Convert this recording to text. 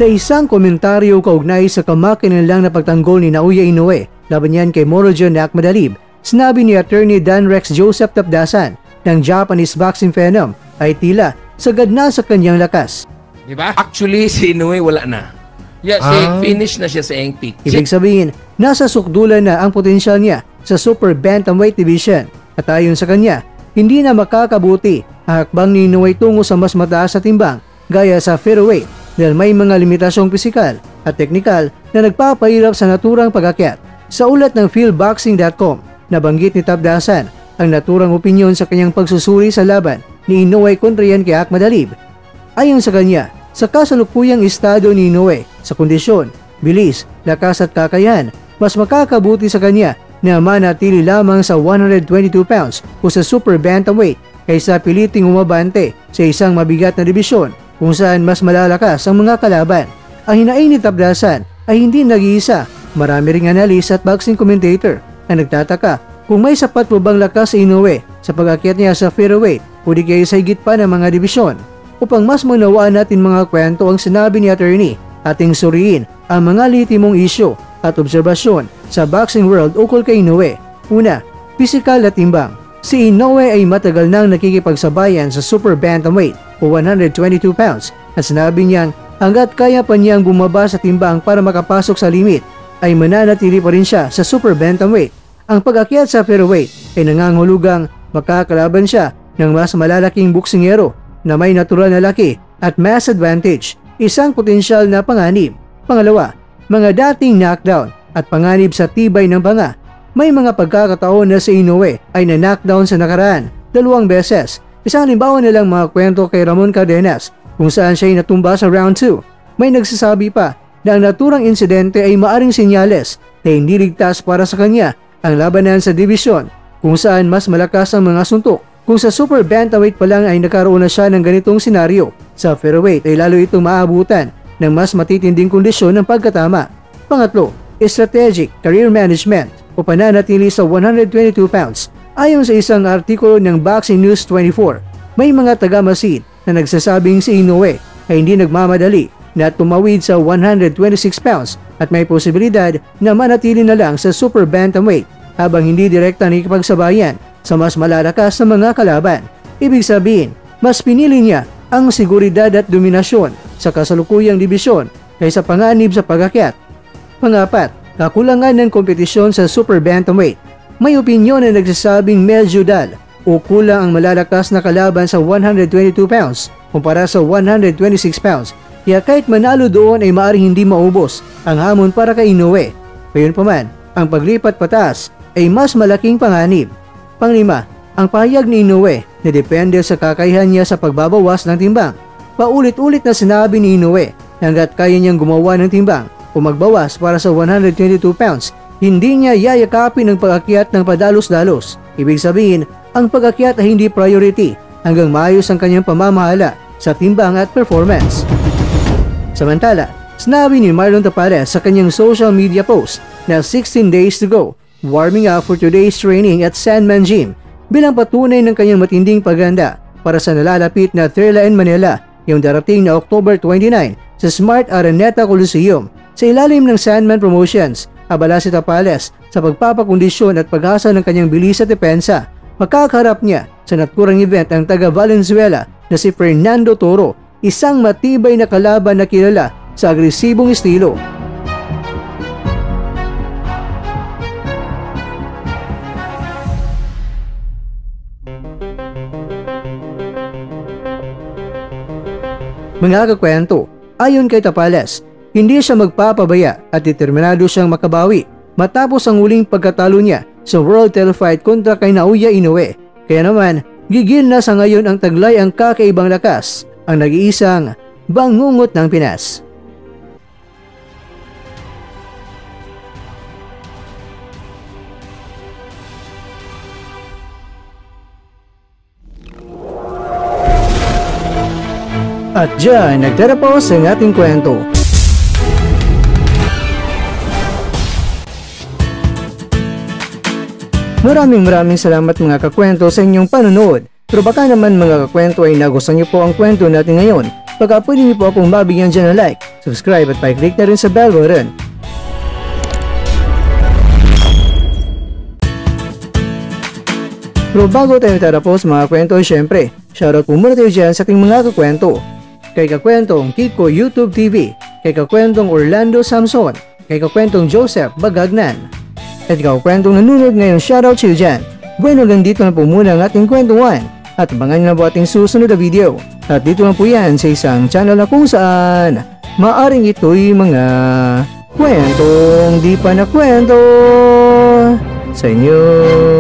Sa isang komentaryo kaugnay sa kamakailan na pagtanggol ni Naoya Inoue laban yan kay Murodjon Akmadalib, sinabi ni Attorney Dan Rex Joseph Tapdasan ng Japanese boxing phenom ay tila sagad na sa kanyang lakas. Diba? Actually, si Inoue wala na. Yeah, finish na siya sa peak. Ibig sabihin, nasa sukdulan na ang potensyal niya sa super bantamweight division. At ayon sa kanya, hindi na makakabuti ang hakbang ni Inoue tungo sa mas mataas na timbang gaya sa featherweight dahil may mga limitasyong pisikal at teknikal na nagpapahirap sa naturang pag-akyat. Sa ulat ng philboxing.com, nabanggit ni Tapdasan ang naturang opinyon sa kanyang pagsusuri sa laban ni Inoue kontra yan kay Akmadalib. Ayon sa kanya, sa kasalukuyang estado ni Inoue sa kondisyon, bilis, lakas at kakayahan, mas makakabuti sa kanya na manatili lamang sa 122 pounds o sa super bantamweight kaysa piliting umabante sa isang mabigat na dibisyon kung saan mas malalakas ang mga kalaban. Ang hinaing ni Tapdasan ay hindi nag-iisa. Marami ring analyst at boxing commentator ang nagtataka kung may sapat po bang lakas sa Inoue sa pag-akyat niya sa featherweight o di kaya sa higit pa ng mga dibisyon. Upang mas manawaan natin mga kwento ang sinabi ni attorney, ating suriin ang mga litimong isyo at obserbasyon sa boxing world ukol kay Inoue. Una, pisikal at timbang. Si Inoue ay matagal nang nakikipagsabayan sa super bantamweight o 122 pounds at sinabi niyang hanggat kaya pa niyang bumaba sa timbang para makapasok sa limit ay mananatili pa rin siya sa super bantamweight. Ang pag-akyat sa featherweight ay nangangahulugang makakalaban siya ng mas malalaking boksingero na may natural na laki at mass advantage, isang potensyal na panganib. Pangalawa, mga dating knockdown at panganib sa tibay ng panga. May mga pagkakataon na si Inoue ay na-knockdown sa nakaraan 2 beses. Isang halimbawa nilang mga kwento kay Ramon Cardenas kung saan siya ay natumba sa round 2. May nagsasabi pa na ang naturang insidente ay maaring senyales na hindi ligtas para sa kanya ang labanan sa divisyon kung saan mas malakas ang mga suntok. Kung sa super bantamweight pa lang ay nagkaroon na siya ng ganitong senaryo, sa featherweight ay lalo itong maabutan ng mas matitinding kondisyon ng pagkatama. Pangatlo, strategic career management o pananatili sa 122 pounds. Ayon sa isang artikulo ng Boxing News 24, may mga taga-masid na nagsasabing si Inoue ay hindi nagmamadali na tumawid sa 126 pounds at may posibilidad na manatili na lang sa super bantamweight habang hindi direkta nakikipagsabayan sa mas malalakas na mga kalaban. Ibig sabihin, mas pinili niya ang seguridad at dominasyon sa kasalukuyang dibisyon kaysa panganib sa pag-akyat. Pangapat, kakulangan ng kompetisyon sa super bantamweight. May opinyon na nagsasabing medyo dull o kulang ang malalakas na kalaban sa 122 pounds kumpara sa 126 pounds. Kaya kahit manalo doon ay maaaring hindi maubos ang hamon para kay Inoue. Gayunpaman, ang paglipat pataas ay mas malaking panganib. Panglima, ang pahayag ni Inoue na depende sa kakayahan niya sa pagbabawas ng timbang. Paulit-ulit na sinabi ni Inoue na hanggat kaya niyang gumawa ng timbang o magbawas para sa 122 pounds, hindi niya yayakapin ang pag-akyat ng padalos-dalos. Ibig sabihin, ang pag-akyat ay hindi priority hanggang maayos ang kanyang pamamahala sa timbang at performance. Samantala, sinabi ni Marlon Tapales sa kanyang social media post na 16 days to go, warming up for today's training at Sandman Gym bilang patunay ng kanyang matinding paghahanda para sa nalalapit na Thrilla in Manila yung darating na October 29 sa Smart Araneta Coliseum. Sa ilalim ng Sandman Promotions, abala si Tapales sa pagpapakondisyon at pag-asa ng kanyang bilis at depensa. Makakaharap niya sa naturang event ang taga Valenzuela na si Fernando Toro, isang matibay na kalaban na kilala sa agresibong estilo. Mga kakwento, ayon kay Tapales, hindi siya magpapabaya at determinado siyang makabawi matapos ang huling pagkatalo niya sa World Title Fight kontra kay Naoya Inoue. Kaya naman, gigil na sa ngayon ang taglay ang kakaibang lakas, ang nag-iisang bangungot ng Pinas. At dyan, nagtatapos ang ating kwento. Maraming salamat mga kakwento sa inyong panonood. Pero baka naman mga kakwento ay nagustuhan niyo po ang kwento natin ngayon. baka pwede niyo po akong mabigyan dyan ng like, subscribe at pa-click na rin sa bell button. Pero bago tayo tatapos mga kwento, syempre, shoutout po muna tayo dyan sa ating mga kakwento. Kay Kakwentong Kiko YouTube TV, kay Kakwentong Orlando Samson, kay Kakwentong Joseph Bagagnan, at Kakwentong nanonood ngayon, shoutout sa iyo dyan. Bueno, hanggang dito na po muna ang ating kwentuhan at abangan nyo na po ating susunod na video. At dito lang po yan sa isang channel na kung saan maaring ito'y mga kwentong di pa na kwento sa inyo.